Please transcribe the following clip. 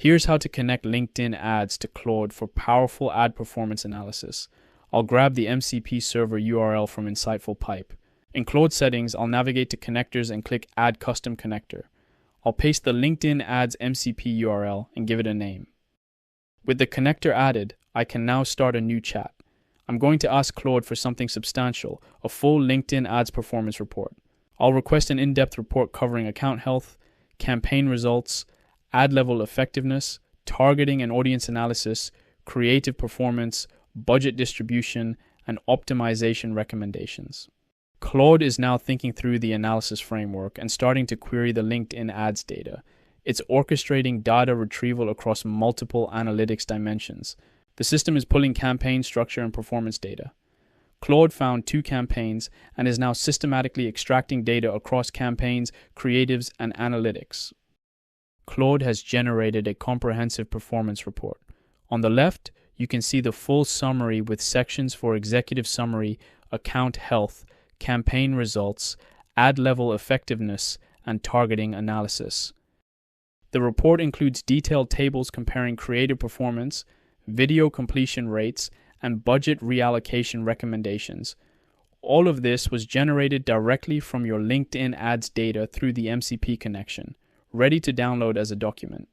Here's how to connect LinkedIn ads to Claude for powerful ad performance analysis. I'll grab the MCP server URL from InsightfulPipe. In Claude settings, I'll navigate to connectors and click Add Custom Connector. I'll paste the LinkedIn ads MCP URL and give it a name. With the connector added, I can now start a new chat. I'm going to ask Claude for something substantial, a full LinkedIn ads performance report. I'll request an in-depth report covering account health, campaign results, ad level effectiveness, targeting and audience analysis, creative performance, budget distribution, and optimization recommendations. Claude is now thinking through the analysis framework and starting to query the LinkedIn ads data. It's orchestrating data retrieval across multiple analytics dimensions. The system is pulling campaign structure and performance data. Claude found 2 campaigns and is now systematically extracting data across campaigns, creatives, and analytics. Claude has generated a comprehensive performance report. On the left, you can see the full summary with sections for executive summary, account health, campaign results, ad level effectiveness, and targeting analysis. The report includes detailed tables comparing creative performance, video completion rates, and budget reallocation recommendations. All of this was generated directly from your LinkedIn ads data through the MCP connection, ready to download as a document.